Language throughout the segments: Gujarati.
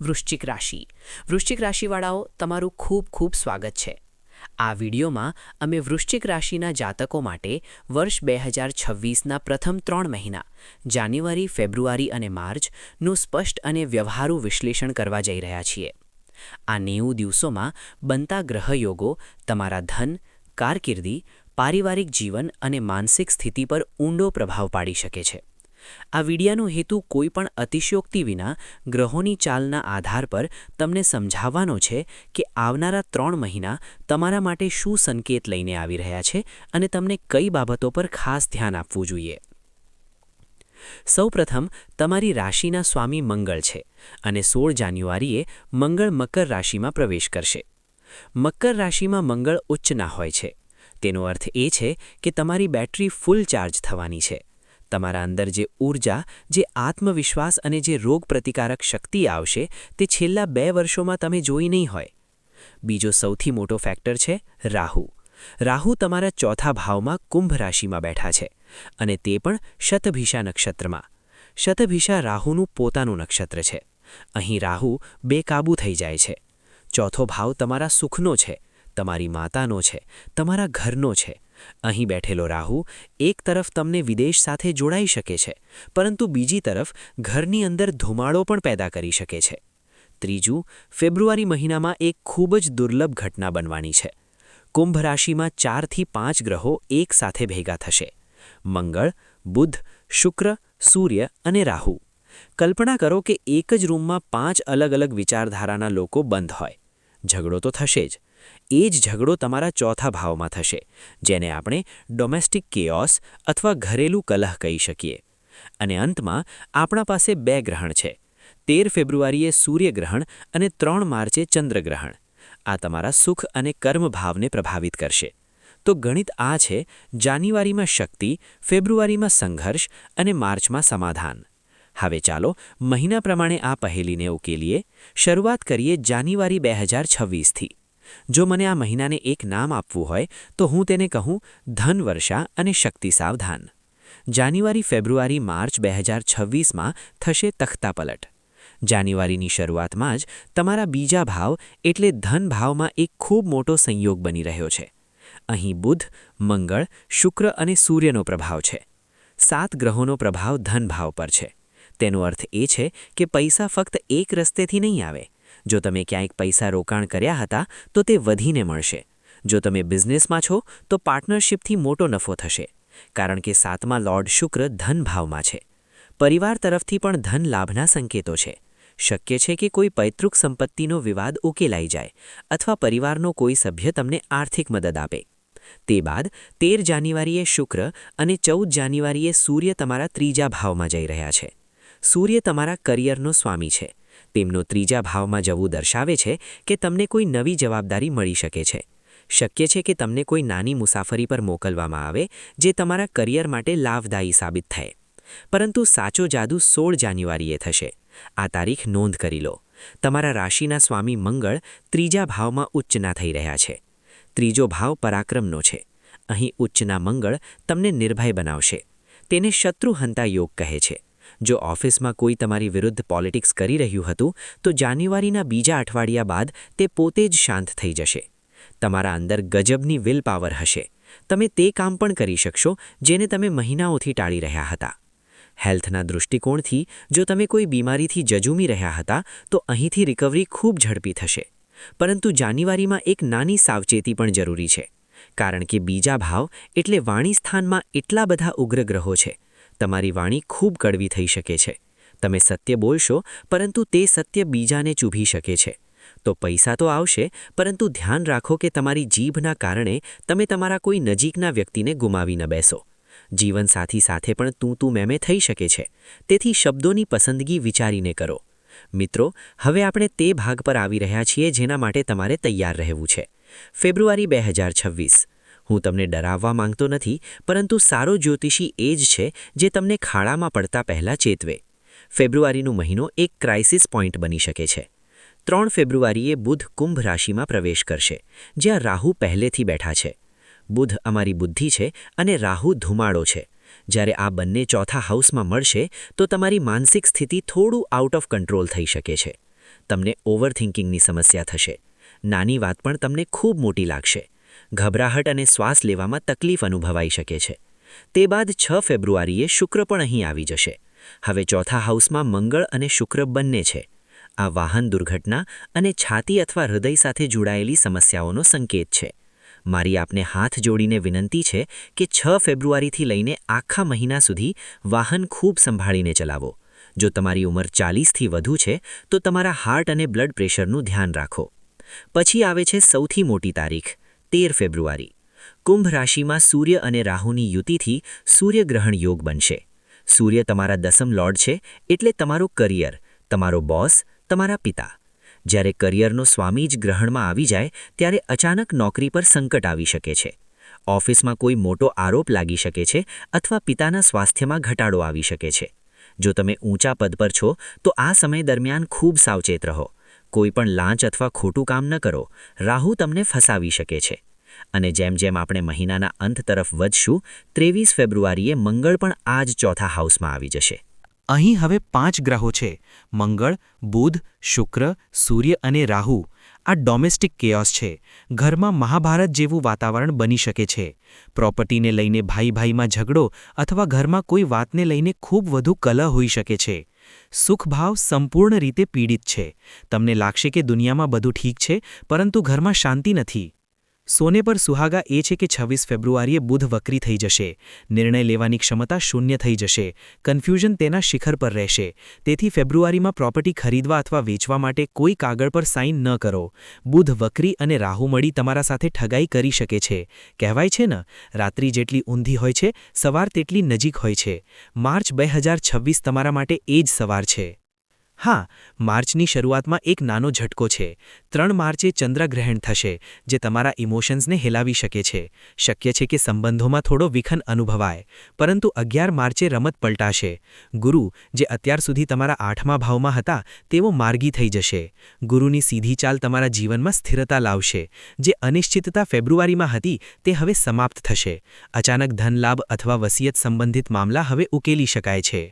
વૃશ્ચિક રાશિ વૃશ્ચિક રાશિવાળાઓ તમારું ખૂબ ખૂબ સ્વાગત છે। આ વિડીયોમાં અમે વૃશ્ચિક રાશિના જાતકો માટે વર્ષ 2026ના પ્રથમ 3 મહિના જાન્યુઆરી, ફેબ્રુઆરી અને માર્ચનું સ્પષ્ટ અને વ્યવહારુ વિશ્લેષણ કરવા જઈ રહ્યા છીએ। આ 90 દિવસોમાં બનતા ગ્રહયોગો તમારા ધન, કારકિર્દી, પારિવારિક જીવન અને માનસિક સ્થિતિ પર ઊંડો પ્રભાવ પાડી શકે છે। આ વિડિયાનો હેતુ કોઈ પણ અતિશયોક્તિ વિના ગ્રહોની ચાલના આધાર પર તમને સમજાવવાનો છે કે આવનારા 3 મહિના તમારા માટે શું સંકેત લઈને આવી રહ્યા છે અને તમને કઈ બાબતો પર ખાસ ધ્યાન આપવું જોઈએ। સૌપ્રથમ તમારી રાશિના સ્વામી મંગળ છે અને 16 જાન્યુઆરીએ મંગળ મકર રાશિમાં પ્રવેશ કરશે। મકર રાશિમાં મંગળ ઉચ્ચના હોય છે, તેનો અર્થ એ છે કે તમારી બેટરી ફૂલ ચાર્જ થવાની છે। તમારા અંદર જે ઊર્જા, જે આત્મવિશ્વાસ અને જે રોગપ્રતિકારક શક્તિ આવશે તે છેલ્લા 2 વર્ષોમાં તમે જોઈ નહીં હોય। બીજો સૌથી મોટો ફેક્ટર છે રાહુ। રાહુ તમારા ચોથા ભાવમાં કુંભ રાશિમાં બેઠા છે અને તે પણ શતભિષા નક્ષત્રમાં। શતભિષા રાહુનું પોતાનું નક્ષત્ર છે। અહીં રાહુ બેકાબૂ થઈ જાય છે। ચોથો ભાવ તમારા સુખનો છે, તમારી માતાનો છે, તમારા ઘરનો છે। અહીં બેઠેલો રાહુ એક તરફ તમને વિદેશ સાથે જોડાઈ શકે છે, પરંતુ બીજી તરફ ઘરની અંદર ધુમાડો પણ પેદા કરી શકે છે। ત્રીજું, ફેબ્રુઆરી મહિનામાં એક ખૂબ જ દુર્લભ ઘટના બનવાની છે। કુંભ રાશિમાં 4 થી 5 ગ્રહો એક સાથે ભેગા થશે: મંગળ, બુધ, શુક્ર, સૂર્ય અને રાહુ। કલ્પના કરો કે એક જ રૂમમાં 5 અલગ અલગ વિચારધારાના લોકો બંધ હોય। ઝઘડો તો થશે જ। એ જ ઝઘડો તમારા ચોથા ભાવમાં થશે, જેને આપણે ડોમેસ્ટિક કેઓસ અથવા ઘરેલું કલહ કહી શકીએ। અને અંતમાં આપણા પાસે 2 ગ્રહણ છે: 13 ફેબ્રુઆરીએ સૂર્યગ્રહણ અને 3 માર્ચે ચંદ્રગ્રહણ। આ તમારા સુખ અને કર્મ ભાવને પ્રભાવિત કરશે। તો ગણિત આ છે: જાન્યુઆરીમાં શક્તિ, ફેબ્રુઆરીમાં સંઘર્ષ અને માર્ચમાં સમાધાન। હવે ચાલો મહિના પ્રમાણે આ પહેલીને ઉકેલીએ। શરૂઆત કરીએ જાન્યુઆરી 2026થી। જો મને આ મહિનાને એક નામ આપવું હોય તો હું તેને કહું ધન વર્ષા અને શક્તિ સાવધાન। જાન્યુઆરી, ફેબ્રુઆરી, માર્ચ 2026માં થશે તખ્તાપલટ। જાન્યુઆરીની શરૂઆતમાં જ તમારા બીજા ભાવ એટલે ધન ભાવમાં એક ખૂબ મોટો સંયોગ બની રહ્યો છે। અહીં બુધ, મંગળ, શુક્ર અને સૂર્યનો પ્રભાવ છે। 7 ગ્રહોનો પ્રભાવ ધન ભાવ પર છે। તેનો અર્થ એ છે કે પૈસા ફક્ત એક રસ્તેથી નહીં આવે। જો તમે ક્યાંક પૈસા રોકાણ કર્યા હતા તો તે વધીને મળશે। જો તમે બિઝનેસમાં છો તો પાર્ટનરશિપથી મોટો નફો થશે, કારણ કે 7મા લોર્ડ શુક્ર ધન ભાવમાં છે। પરિવાર તરફથી પણ ધન લાભના સંકેતો છે। શક્ય છે કે કોઈ પૈતૃક સંપત્તિનો વિવાદ ઉકેલાઈ જાય અથવા પરિવારનો કોઈ સભ્ય તમને આર્થિક મદદ આપે। તે બાદ 13 જાન્યુઆરીએ શુક્ર અને 14 જાન્યુઆરીએ સૂર્ય તમારા ત્રીજા ભાવમાં જઈ રહ્યા છે। સૂર્ય તમારા કરિયરનો સ્વામી છે। તેમનો ત્રીજા ભાવમાં જવું દર્શાવે છે કે તમને કોઈ નવી જવાબદારી મળી શકે છે। શક્ય છે કે તમને કોઈ નાની મુસાફરી પર મોકલવામાં આવે જે તમારા કરિયર માટે લાભદાયી સાબિત થાય। પરંતુ સાચો જાદુ 16 જાન્યુઆરીએ થશે। આ તારીખ નોંધ કરી લો। તમારા રાશિના સ્વામી મંગળ ત્રીજા ભાવમાં ઉચ્ચના થઈ રહ્યા છે। ત્રીજો ભાવ પરાક્રમનો છે। અહીં ઉચ્ચના મંગળ તમને નિર્ભય બનાવશે। તેને શત્રુહંતા યોગ કહે છે। જો ઓફિસમાં કોઈ તમારી વિરુદ્ધ પોલિટિક્સ કરી રહ્યું હતું તો જાન્યુઆરીના બીજા અઠવાડિયા બાદ તે પોતે જ શાંત થઈ જશે। તમારા અંદર ગજબની વિલ પાવર હશે। તમે તે કામ પણ કરી શકશો જેને તમે મહિનાઓથી ટાળી રહ્યા હતા। હેલ્થના દૃષ્ટિકોણથી જો તમે કોઈ બીમારીથી જજુમી રહ્યા હતા તો અહીંથી રિકવરી ખૂબ ઝડપી થશે। પરંતુ જાન્યુઆરીમાં એક નાની સાવચેતી પણ જરૂરી છે, કારણ કે બીજા ભાવ એટલે વાણી સ્થાનમાં એટલા બધા ઉગ્ર ગ્રહો છે। તમારી વાણી ખૂબ કડવી થઈ શકે છે। તમે સત્ય બોલશો પરંતુ તે સત્ય બીજાને ચૂભી શકે છે। તો પૈસા તો આવશે, પરંતુ ધ્યાન રાખો કે તમારી જીભના કારણે તમે તમારા કોઈ નજીકના વ્યક્તિને ગુમાવી ન બેસો। જીવનસાથી સાથે પણ તું મેં થઈ શકે છે, તેથી શબ્દોની પસંદગી વિચારીને કરો। મિત્રો, હવે આપણે તે ભાગ પર આવી રહ્યા છીએ જેના માટે તમારે તૈયાર રહેવું છે। ફેબ્રુઆરી 2026। હું તમને ડરાવવા માંગતો નથી, પરંતુ સારો જ્યોતિષી એ જ છે જે તમને ખાડામાં પડતા પહેલાં ચેતવે। ફેબ્રુઆરીનો મહિનો એક ક્રાઇસિસ પોઈન્ટ બની શકે છે। 3 ફેબ્રુઆરીએ બુધ કુંભ રાશિમાં પ્રવેશ કરશે, જ્યાં રાહુ પહેલેથી બેઠા છે। બુધ અમારી બુદ્ધિ છે અને રાહુ ધુમાડો છે। જ્યારે આ બંને ચોથા હાઉસમાં મળશે તો તમારી માનસિક સ્થિતિ થોડું આઉટ ઓફ કંટ્રોલ થઈ શકે છે। તમને ઓવરથિંકિંગની સમસ્યા થશે. નાની વાત પણ તમને ખૂબ મોટી લાગશે. ગભરાહટ અને શ્વાસ લેવામાં તકલીફ અનુભવાઈ શકે છે. તે બાદ 6 ફેબ્રુઆરીએ શુક્ર પણ અહીં આવી જશે. હવે ચોથા હાઉસમાં મંગળ અને શુક્ર બંને છે. આ વાહન દુર્ઘટના અને છાતી અથવા હૃદય સાથે જોડાયેલી સમસ્યાઓનો સંકેત છે. મારી આપને હાથ જોડીને વિનંતી છે કે 6 ફેબ્રુઆરીથી લઈને આખા મહિના સુધી વાહન ખૂબ સંભાળીને ચલાવો. જો તમારી ઉંમર 40થી વધુ છે તો તમારા હાર્ટ અને બ્લડ પ્રેશરનું ધ્યાન રાખો. પછી આવે છે સૌથી મોટી તારીખ 13 ફેબ્રુઆરી. કુંભ રાશિમાં સૂર્ય અને રાહુની યુતિથી સૂર્યગ્રહણ યોગ બનશે. સૂર્ય તમારા દસમ લોર્ડ છે, એટલે તમારું કરિયર, તમારો બોસ, તમારા પિતા. જ્યારે કરિયરનો સ્વામી જ ગ્રહણમાં આવી જાય ત્યારે અચાનક નોકરી પર સંકટ આવી શકે છે. ઓફિસમાં કોઈ મોટો આરોપ લાગી શકે છે અથવા પિતાના સ્વાસ્થ્યમાં ઘટાડો આવી શકે છે. જો તમે ઊંચા પદ પર છો તો આ સમય દરમિયાન ખૂબ સાવચેત રહો. કોઈ પણ લાંચ અથવા ખોટું કામ ન કરો. રાહુ તમને ફસાવી શકે છે. અને જેમ જેમ આપણે મહિનાના અંત તરફ વધશું, 23 ફેબ્રુઆરીએ મંગળ પણ આ જ ચોથા હાઉસમાં આવી જશે. અહીં હવે 5 ગ્રહો છે: મંગળ, બુધ, શુક્ર, સૂર્ય અને રાહુ. આ ડોમેસ્ટિક કેઓસ છે. ઘરમાં મહાભારત જેવું વાતાવરણ બની શકે છે. પ્રોપર્ટીને લઈને ભાઈ-ભાઈમાં ઝઘડો અથવા ઘરમાં કોઈ વાતને લઈને ખૂબ વધુ કલહ હોઈ શકે છે. સુખભાવ સંપૂર્ણ રીતે પીડિત છે. તમને લાગશે કે દુનિયામાં બધું ઠીક છે, પરંતુ ઘરમાં શાંતિ નથી. સોને પર સુહાગા એ છે કે 26 ફેબ્રુઆરીએ બુધ વક્રી થઈ જશે. નિર્ણય લેવાની ક્ષમતા શૂન્ય થઈ જશે. કન્ફ્યુઝન તેના શિખર પર રહેશે. તેથી ફેબ્રુઆરીમાં પ્રોપર્ટી ખરીદવા અથવા વેચવા માટે કોઈ કાગળ પર સાઇન ન કરો. બુધ વક્રી અને રાહુ મળી તમારા સાથે ઠગાઈ કરી શકે છે. કહેવાય છે ને, રાત્રિ જેટલી ઊંધી હોય છે, સવાર તેટલી નજીક હોય છે. માર્ચ 2026 તમારા માટે એ જ સવાર છે. હા, માર્ચની શરૂઆતમાં એક નાનો ઝટકો છે. 3 માર્ચે ચંદ્રગ્રહણ થશે, જે તમારા ઇમોશન્સને હિલાવી શકે છે. શક્ય છે કે સંબંધોમાં થોડો વિખન અનુભવાય. પરંતુ 11 માર્ચે રમત પલટાશે. ગુરુ, જે અત્યાર સુધી તમારા 8મા ભાવમાં હતા, તેઓ માર્ગી થઈ જશે. ગુરુની સીધી ચાલ તમારા જીવનમાં સ્થિરતા લાવશે. જે અનિશ્ચિતતા ફેબ્રુઆરીમાં હતી, તે હવે સમાપ્ત થશે. અચાનક ધનલાભ અથવા વસિયત સંબંધિત મામલા હવે ઉકેલી શકાય છે.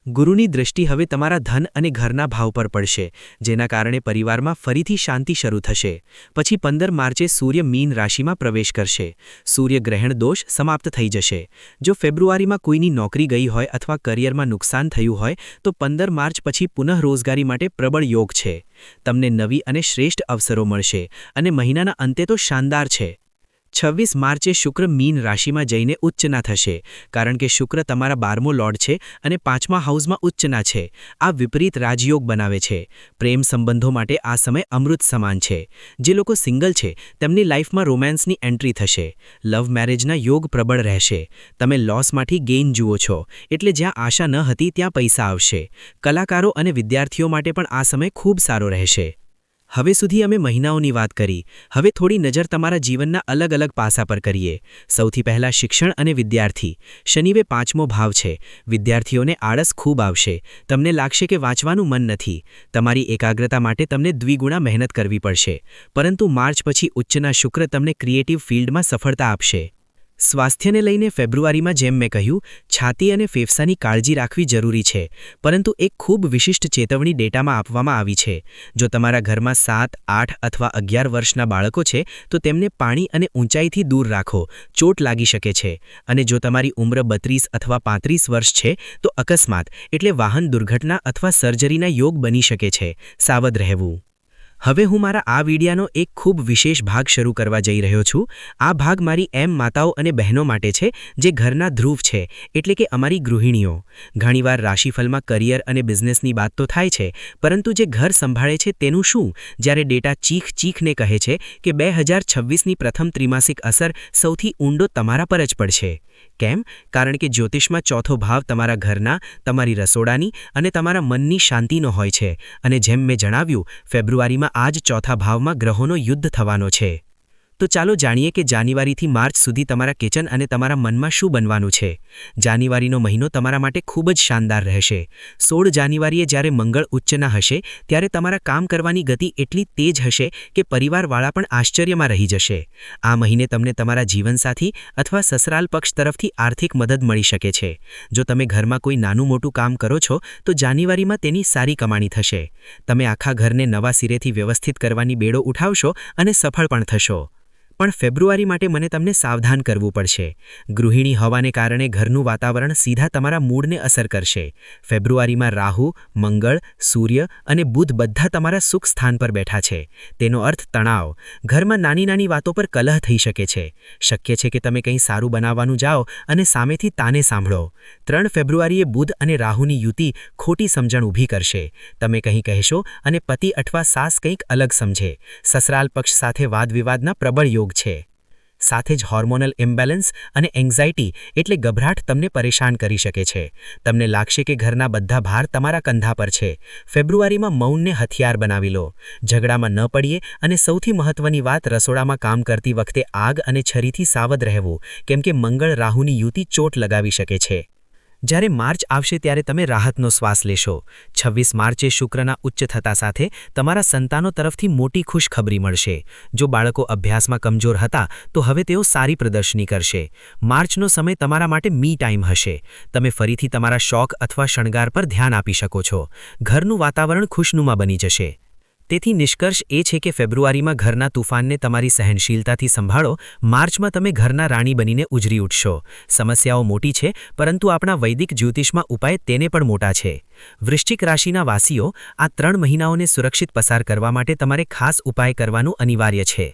ગુરુની દૃષ્ટિ હવે તમારા ધન અને ઘરના ભાવ પર પડશે, જેના કારણે પરિવારમાં ફરીથી શાંતિ શરૂ થશે. પછી 15 માર્ચે સૂર્ય મીન રાશિમાં પ્રવેશ કરશે. સૂર્યગ્રહણ દોષ સમાપ્ત થઈ જશે. જો ફેબ્રુઆરીમાં કોઈની નોકરી ગઈ હોય અથવા કરિયરમાં નુકસાન થયું હોય, તો 15 માર્ચ પછી પુનઃ રોજગારી માટે પ્રબળ યોગ છે. તમને નવી અને શ્રેષ્ઠ અવસરો મળશે અને મહિનાના અંતે તો શાનદાર છે. 26 માર્ચે શુક્ર મીન રાશિમાં જઈને ઉચ્ચના થશે, કારણ કે શુક્ર તમારા 12મો લોર્ડ છે અને 5મા હાઉસમાં ઉચ્ચના છે. આ વિપરીત રાજયોગ બનાવે છે. પ્રેમ સંબંધો માટે આ સમય અમૃત સમાન છે. જે લોકો સિંગલ છે, તેમની લાઈફમાં રોમાન્સની એન્ટ્રી થશે. લવ મેરેજના યોગ પ્રબળ રહેશે. તમે લોસમાંથી ગેઇન જુઓ છો, એટલે જ્યાં આશા ન હતી ત્યાં પૈસા આવશે. કલાકારો અને વિદ્યાર્થીઓ માટે પણ આ સમય ખૂબ સારો રહેશે. હવે સુધી અમે મહિનાઓની વાત કરી. હવે થોડી નજર તમારા જીવનના અલગ અલગ પાસા પર કરીએ. સૌથી પહેલા શિક્ષણ અને વિદ્યાર્થી. શનિવે 5મો ભાવ છે. વિદ્યાર્થીઓને આળસ ખૂબ આવશે. તમને લાગશે કે વાંચવાનું મન નથી. તમારી એકાગ્રતા માટે તમને દ્વિગુણા મહેનત કરવી પડશે. પરંતુ માર્ચ પછી ઉચ્ચના શુક્ર તમને ક્રિએટિવ ફિલ્ડમાં સફળતા આપશે. સ્વાસ્થ્યને લઈને ફેબ્રુઆરીમાં જેમ મેં કહ્યું, છાતી અને ફેફસાની કાળજી રાખવી જરૂરી છે. પરંતુ એક ખૂબ વિશિષ્ટ ચેતવણી ડેટામાં આપવામાં આવી છે. જો તમારા ઘરમાં 7, 8 અથવા 11 વર્ષના બાળકો છે, તો તેમને પાણી અને ઊંચાઈથી દૂર રાખો. ચોટ લાગી શકે છે. અને જો તમારી ઉંમર 32 અથવા 35 વર્ષ છે, તો અકસ્માત એટલે વાહન દુર્ઘટના અથવા સર્જરીના યોગ બની શકે છે. સાવધ રહેવું. હવે હું મારા આ વિડિયાનો એક ખૂબ વિશેષ ભાગ શરૂ કરવા જઈ રહ્યો છું. આ ભાગ મારી માતાઓ અને બહેનો માટે છે, જે ઘરના ધ્રુવ છે, એટલે કે અમારી ગૃહિણીઓ. ઘણીવાર રાશિફળમાં કરિયર અને બિઝનેસની વાત તો થાય છે, પરંતુ જે ઘર સંભાળે છે તેનું શું, જ્યારે ડેટા ચીખને કહે છે કે 2026ની પ્રથમ ત્રિમાસિક અસર સૌથી ઊંડો તમારા પર જ પડશે. કેમ? કારણ કે જ્યોતિષમાં ચોથો ભાવ તમારા ઘરના, તમારી રસોડાની અને તમારા મનની શાંતિનો હોય છે. અને જેમ મેં જણાવ્યું, ફેબ્રુઆરીમાં આ જ ચોથા ભાવમાં ગ્રહોનો યુદ્ધ થવાનો છે. તો ચાલો જાણીએ કે જાન્યુઆરીથી માર્ચ સુધી તમારા કિચન અને તમારા મનમાં શું બનવાનું છે. જાન્યુઆરીનો મહિનો તમારા માટે ખૂબ જ શાનદાર રહેશે. 16 જાન્યુઆરીએ જ્યારે મંગળ ઉચ્ચના હશે ત્યારે તમારા કામ કરવાની ગતિ એટલી તેજ હશે કે પરિવારવાળા પણ આશ્ચર્યમાં રહી જશે. આ મહિને તમને તમારા જીવનસાથી અથવા સસરાલ પક્ષ તરફથી આર્થિક મદદ મળી શકે છે. જો તમે ઘરમાં કોઈ નાનું મોટું કામ કરો છો તો જાન્યુઆરીમાં તેની સારી કમાણી થશે. તમે આખા ઘરને નવા સિરેથી વ્યવસ્થિત કરવાની બેડો ઉઠાવશો અને સફળ પણ થશો. પણ ફેબ્રુઆરી માટે મને તમને સાવધાન કરવું પડશે. ગૃહિણી હોવાને કારણે ઘરનું વાતાવરણ સીધા તમારા મૂડને અસર કરશે. ફેબ્રુઆરીમાં રાહુ, મંગળ, સૂર્ય અને બુધ બધા તમારા સુખ સ્થાન પર બેઠા છે. તેનો અર્થ તણાવ. ઘરમાં નાની નાની વાતો પર કલહ થઈ શકે છે. શક્ય છે કે તમે કંઈ સારું બનાવવાનું જાઓ અને સામેથી તાને સાંભળો. 3 ફેબ્રુઆરીએ બુધ અને રાહુની યુતિ ખોટી સમજણ ઊભી કરશે. તમે કંઈ કહેશો અને પતિ અથવા સાસ કંઈક અલગ સમજે. સસરાલ પક્ષ સાથે વાદવિવાદના પ્રબળ યોગ છે. સાથે જ હોર્મોનલ ઇમ્બેલેન્સ અને એન્ઝાઇટી એટલે ગભરાટ તમને પરેશાન કરી શકે છે. તમને લાગશે કે ઘરના બધા ભાર તમારા કંધા પર છે. ફેબ્રુઆરીમાં મૌનને હથિયાર બનાવી લો. ઝઘડામાં ન પડીએ અને સૌથી મહત્વની વાત, રસોડામાં કામ કરતી વખતે આગ અને છરીથી સાવધ રહેવું, કેમ કે મંગળ રાહુની યુતિ ચોટ લગાવી શકે છે. જ્યારે માર્ચ આવશે ત્યારે તમે રાહતનો શ્વાસ લેશો. 26 માર્ચે શુક્રના ઉચ્ચ થતા સાથે તમારા સંતાનો તરફથી મોટી ખુશખબરી મળશે. જો બાળકો અભ્યાસમાં કમજોર હતા તો હવે તેઓ સારી પ્રદર્શની કરશે. માર્ચનો સમય તમારા માટે મી ટાઈમ હશે. તમે ફરીથી તમારા શોખ અથવા શણગાર પર ધ્યાન આપી શકો છો. ઘરનું વાતાવરણ ખુશનુમા બની જશે. તેથી નિષ્કર્ષ એ છે કે ફેબ્રુઆરીમાં ઘરના તુફાનને તમારી સહનશીલતાથી સંભાળો. માર્ચમાં તમે ઘરના રાણી બનીને ઉજરી ઉઠશો. સમસ્યાઓ મોટી છે, પરંતુ આપણા વૈદિક જ્યોતિષમાં ઉપાય તેને પણ મોટા છે. વૃશ્ચિક રાશિના વાસીઓ, આ 3 મહિનાઓને સુરક્ષિત પસાર કરવા માટે તમારે ખાસ ઉપાય કરવાનું અનિવાર્ય છે.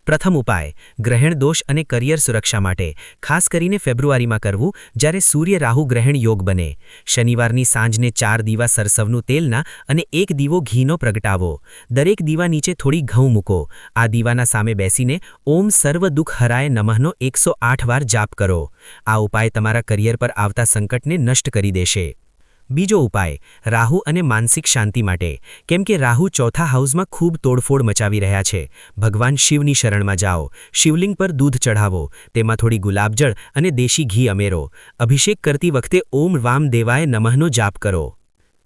પ્રથમ ઉપાય, ગ્રહણ દોષ અને કરિયર સુરક્ષા માટે, ખાસ કરીને ફેબ્રુઆરીમાં કરવું, જ્યારે સૂર્ય રાહુ ગ્રહણ યોગ બને. શનિવારની સાંજને 4 દીવા સરસવનું તેલના અને 1 દીવો ઘીનો પ્રગટાવો. દરેક દીવા નીચે થોડી ઘઉં મૂકો. આ દીવાના સામે બેસીને ઓમ સર્વ દુઃખ હરાય નમઃનો 108 વાર જાપ કરો. આ ઉપાય તમારા કરિયર પર આવતા સંકટને નષ્ટ કરી દેશે. બીજો ઉપાય, રાહુ અને માનસિક શાંતિ માટે, કેમ કે રાહુ 4થા હાઉસમાં ખૂબ તોડફોડ મચાવી રહ્યા છે. ભગવાન શિવની શરણમાં જાઓ. શિવલિંગ પર દૂધ ચઢાવો. તેમાં થોડી ગુલાબજળ અને દેશી ઘી અમેરો. અભિષેક કરતી વખતે ઓમ વામ દેવાય નમઃનો જાપ કરો.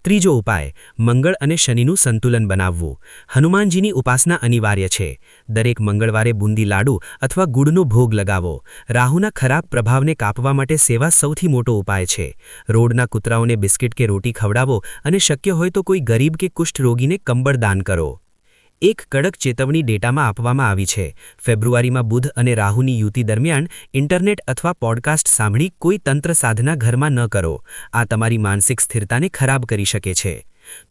ત્રીજો ઉપાય, મંગળ અને શનિનું સંતુલન બનાવવું. હનુમાનજીની ઉપાસના અનિવાર્ય છે. દરેક મંગળવારે બુંદી લાડુ અથવા ગુડનો ભોગ લગાવો. રાહુના ખરાબ પ્રભાવને કાપવા માટે સેવા સૌથી મોટો ઉપાય છે. રોડના કૂતરાઓને બિસ્કિટ કે રોટી ખવડાવો અને શક્ય હોય તો કોઈ ગરીબ કે કુષ્ઠ રોગીને કંબળ દાન કરો. એક કડક ચેતવણી ડેટામાં આપવામાં આવી છે. ફેબ્રુઆરીમાં બુધ અને રાહુની યુતિ દરમિયાન ઇન્ટરનેટ અથવા પોડકાસ્ટ સાંભળી કોઈ તંત્ર સાધના ઘરમાં ન કરો. આ તમારી માનસિક સ્થિરતાને ખરાબ કરી શકે છે.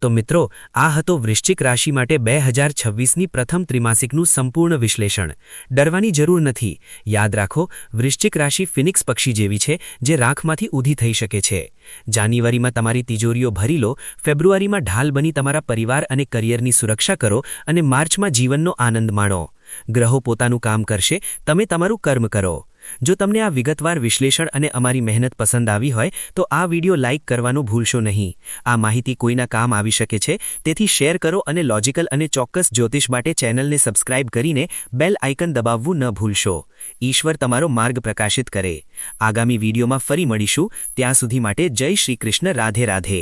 તો મિત્રો, આ હતો વૃશ્ચિક રાશિ માટે 2026ની પ્રથમ ત્રિમાસિકનું સંપૂર્ણ વિશ્લેષણ. ડરવાની જરૂર નથી. યાદ રાખો, વૃશ્ચિક રાશિ ફિનિક્સ પક્ષી જેવી છે જે રાખમાંથી ઊધી થઈ શકે છે. જાન્યુઆરીમાં તમારી તિજોરીઓ ભરી લો, ફેબ્રુઆરીમાં ઢાલ બની તમારા પરિવાર અને કરિયરની સુરક્ષા કરો અને માર્ચમાં જીવનનો આનંદ માણો. ગ્રહો પોતાનું કામ કરશે, તમે તમારું કર્મ કરો. જો તમને આ વિગતવાર વિશ્લેષણ અને અમારી મહેનત પસંદ આવી હોય તો આ વિડિયો લાઇક કરવાનું ભૂલશો નહીં. આ માહિતી કોઈના કામ આવી શકે છે, તેથી શેર કરો અને લોજિકલ અને ચોક્કસ જ્યોતિષ માટે ચેનલને સબસ્ક્રાઇબ કરીને બેલ આઇકન દબાવવું ન ભૂલશો. ઈશ્વર તમારો માર્ગ પ્રકાશિત કરે. આગામી વિડિયોમાં ફરી મળીશું. ત્યાં સુધી માટે જય શ્રી કૃષ્ણ. રાધે રાધે.